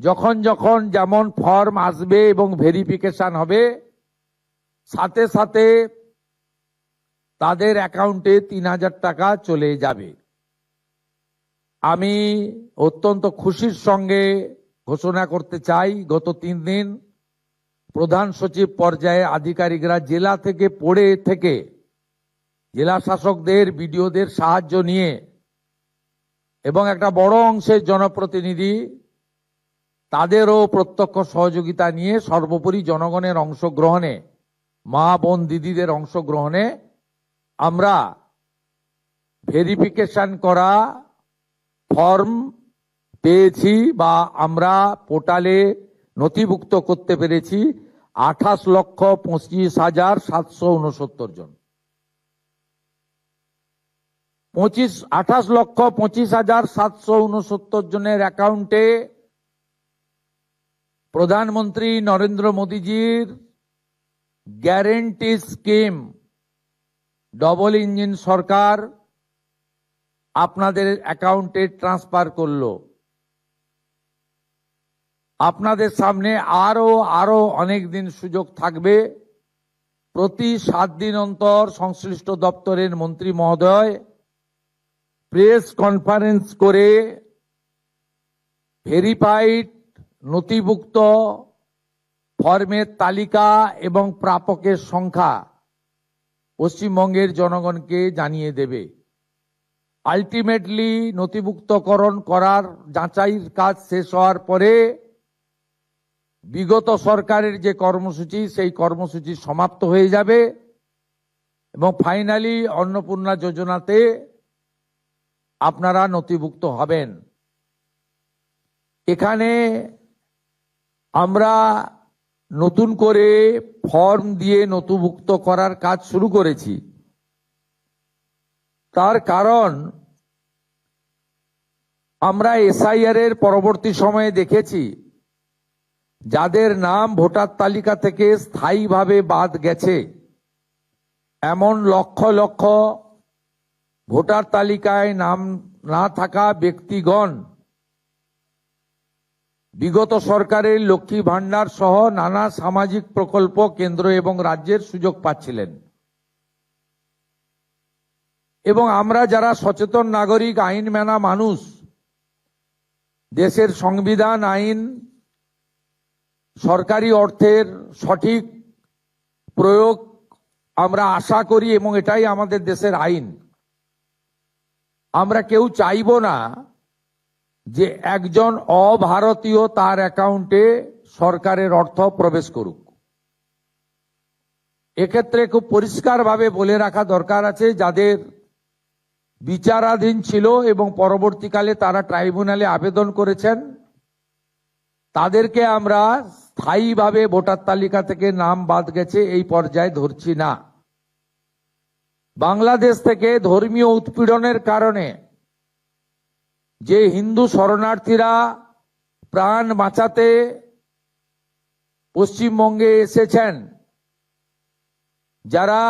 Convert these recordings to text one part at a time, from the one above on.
যখন যখন যেমন ফর্ম আসবে এবং ভেরিফিকেশন হবে, সাথে সাথে তাদের অ্যাকাউন্টে ৩,০০০ টাকা চলে যাবে। আমি অত্যন্ত খুশির সঙ্গে ঘোষণা করতে চাই, গত ৩ দিন প্রধান সচিব পর্যায়ে আধিকারিকরা জেলা থেকে জেলা শাসকদের, বিডিওদের সাহায্য নিয়ে এবং একটা বড় অংশের জনপ্রতিনিধি তাদেরও প্রত্যক্ষ সহযোগিতা নিয়ে, সর্বোপরি জনগণের অংশগ্রহণে, মা বোন দিদিদের অংশগ্রহণে আমরা ভেরিফিকেশন করা ফর্ম পেয়েছি বা আমরা পোর্টালে নথিভুক্ত করতে পেরেছি 28,25,769 জন। 28,25,769 জনের অ্যাকাউন্টে প্রধানমন্ত্রী নরেন্দ্র মোদীজির গ্যারেন্টি স্কিম, ডবল ইঞ্জিন সরকার আপনাদের অ্যাকাউন্টে ট্রান্সফার করলো। আপনাদের সামনে আরো অনেক দিন সুযোগ থাকবে। প্রতি 7 দিন অন্তর সংশ্লিষ্ট দপ্তরের মন্ত্রী মহোদয় প্রেস কনফারেন্স করে ভেরিফাইড নথিভুক্ত ফর্মের তালিকা এবং প্রাপকের সংখ্যা পশ্চিমবঙ্গের জনগণকে জানিয়ে দেবে। আলটিমেটলি নথিভুক্তকরণ করার যাচাইয়ের কাজ শেষ হওয়ার পরে বিগত সরকারের যে কর্মসূচি, সেই কর্মসূচি সমাপ্ত হয়ে যাবে এবং ফাইনালি অন্নপূর্ণা যোজনাতে আপনারা নথিভুক্ত হবেন। এখানে আমরা নতুন করে ফর্ম দিয়ে নথিভুক্ত করার কাজ শুরু করেছি। তার কারণ আমরা এসআইআর এর পরবর্তী সময়ে দেখেছি যাদের নাম ভোটার তালিকা থেকে স্থায়ীভাবে বাদ গেছে, এমন লক্ষ লক্ষ ভোটার তালিকায় নাম না থাকা ব্যক্তিগণ বিগত সরকারের লক্ষ্মী ভান্ডার সহ নানা সামাজিক প্রকল্প কেন্দ্র এবং রাজ্যের সুযোগ পাচ্ছিলেন। এবং আমরা যারা সচেতন নাগরিক, আইন মানা মানুষ, দেশের সংবিধান, আইন, সরকারি অর্থের সঠিক প্রয়োগ আমরা আশা করি এবং এটাই আমাদের দেশের আইন। আমরা কেউ চাইব না যে একজন অভারতীয় তার অ্যাকাউন্টে সরকারের অর্থ প্রবেশ করুক। এক্ষেত্রে খুব পরিষ্কারভাবে বলে রাখা দরকার আছে, যাদের বিচারাধীন ছিল এবং পরবর্তীকালে তারা ট্রাইব্যুনালে আবেদন করেছেন, তাদেরকে আমরা স্থায়ীভাবে ভোটার তালিকা থেকে নাম বাদ গেছে এই পর্যায়ে ধরছি না। বাংলাদেশ থেকে ধর্মীয় উৎপীড়নের কারণে যে হিন্দু শরণার্থীরা প্রাণ বাঁচাতে পশ্চিমবঙ্গে এসেছেন, যারা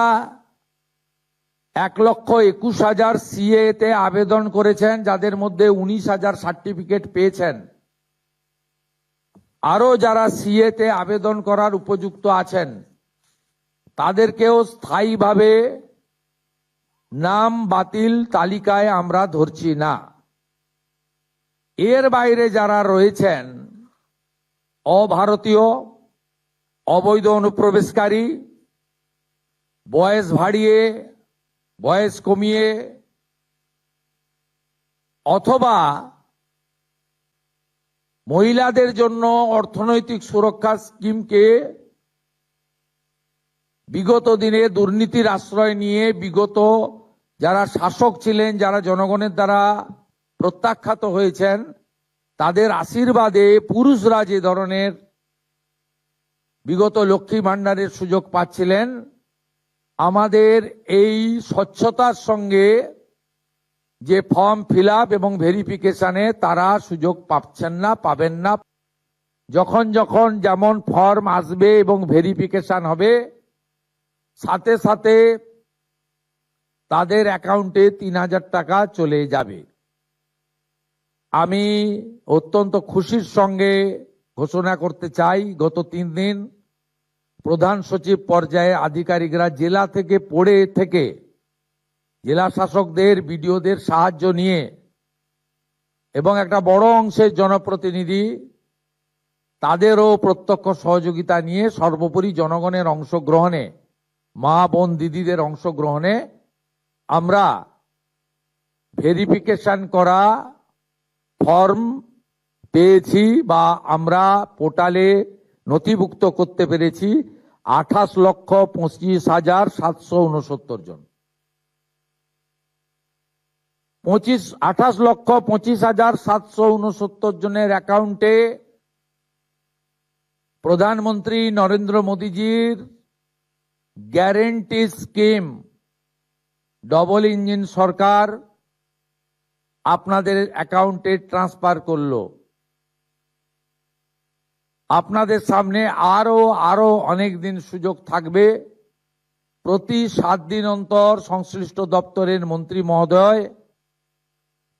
1,21,000 সিএ তে আবেদন করেছেন, যাদের মধ্যে 19,000 সার্টিফিকেট পেয়েছেন, আরো যারা সিএ তে আবেদন করার উপযুক্ত আছেন, তাদেরকেও স্থায়ীভাবে নাম বাতিল তালিকায় আমরা ধরছি না। এর বাইরে যারা রয়েছেন, অভারতীয়, অবৈধ অনুপ্রবেশকারী, বয়স বাড়িয়ে বয়স কমিয়ে অথবা মহিলাদের জন্য অর্থনৈতিক সুরক্ষা স্কিমকে বিগত দিনে দুর্নীতির আশ্রয় নিয়ে বিগত যারা শাসক ছিলেন, যারা জনগণের দ্বারা প্রত্যাখ্যাত হয়েছেন, তাদের আশীর্বাদে পুরুষরা যে ধরনের বিগত লক্ষ্মী ভান্ডারের সুযোগ পাচ্ছিলেন, আমাদের এই স্বচ্ছতার সঙ্গে যে ফর্ম ফিল আপ এবং ভেরিফিকেশনে তারা সুযোগ পাচ্ছেন না, পাবেন না। যখন যখন যেমন ফর্ম আসবে এবং ভেরিফিকেশন হবে, সাথে সাথে তাদের অ্যাকাউন্টে ৩,০০০ টাকা চলে যাবে। আমি অত্যন্ত খুশির সঙ্গে ঘোষণা করতে চাই, গত 3 দিন প্রধান সচিব পর্যায়ে আধিকারিকরা জেলা থেকে জেলা শাসকদের, বিডিওদের সাহায্য নিয়ে এবং একটা বড় অংশের জনপ্রতিনিধি তাদেরও প্রত্যক্ষ সহযোগিতা নিয়ে, সর্বোপরি জনগণের অংশগ্রহণে, মা বোন দিদিদের অংশগ্রহণে আমরা ভেরিফিকেশন করা ফর্ম পেয়েছি বা আমরা পোর্টালে নথিভুক্ত করতে পেরেছি 28,25,769 জন। 28,25,769 জনের অ্যাকাউন্টে প্রধানমন্ত্রী নরেন্দ্র মোদীজির গ্যারেন্টি স্কিম, ডবল ইঞ্জিন সরকার আপনাদের অ্যাকাউন্টে ট্রান্সফার করলো। আপনাদের সামনে আরো অনেক দিন সুযোগ থাকবে। প্রতি 7 দিন অন্তর সংশ্লিষ্ট দপ্তরের মন্ত্রী মহোদয়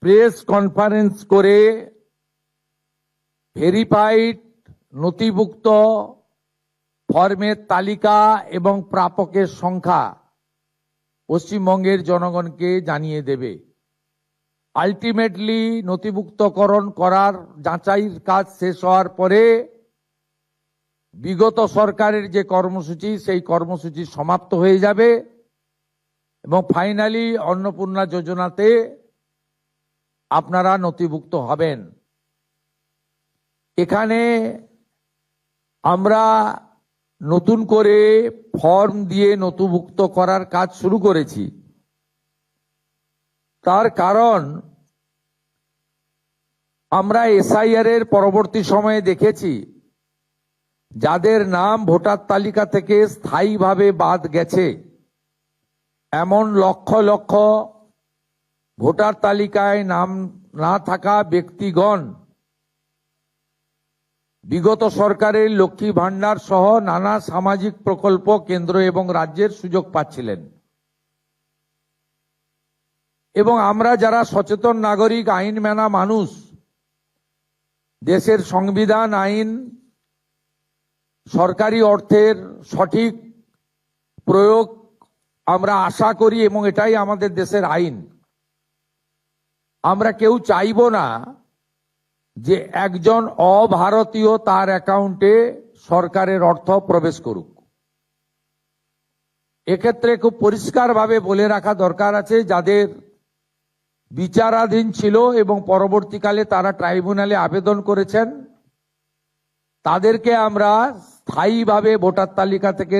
প্রেস কনফারেন্স করে ভেরিফাইড নথিভুক্ত ফর্মের তালিকা এবং প্রাপকের সংখ্যা পশ্চিমবঙ্গের জনগণকে জানিয়ে দেবে। আলটিমেটলি নথিভুক্তকরণ করার যাচাইয়ের কাজ শেষ হওয়ার পরে বিগত সরকারের যে কর্মসূচি, সেই কর্মসূচি সমাপ্ত হয়ে যাবে এবং ফাইনালি অন্নপূর্ণা যোজনাতে আপনারা নথিভুক্ত হবেন। এখানে আমরা নতুন করে ফর্ম দিয়ে নথিভুক্ত করার কাজ শুরু করেছি। তার কারণ আমরা এসআইআর এর পরবর্তী সময়ে দেখেছি যাদের নাম ভোটার তালিকা থেকে স্থায়ীভাবে বাদ গেছে, এমন লক্ষ লক্ষ ভোটার তালিকায় নাম না থাকা ব্যক্তিগণ বিগত সরকারের লক্ষ্মী ভান্ডার সহ নানা সামাজিক প্রকল্প কেন্দ্র এবং রাজ্যের সুযোগ পাচ্ছিলেন। এবং আমরা যারা সচেতন নাগরিক, আইন মানা মানুষ, দেশের সংবিধান, আইন, সরকারি অর্থের সঠিক প্রয়োগ আমরা আশা করি এবং এটাই আমাদের দেশের আইন। আমরা কেউ চাইব না যে একজন অভারতীয় তার অ্যাকাউন্টে সরকারের অর্থ প্রবেশ করুক। এক্ষেত্রে খুব পরিষ্কারভাবে বলে রাখা দরকার আছে, যাদের বিচারাধীন ছিল এবং পরবর্তীকালে তারা ট্রাইব্যুনালে আবেদন করেছেন, তাদেরকে আমরা স্থায়ীভাবে ভোটার তালিকা থেকে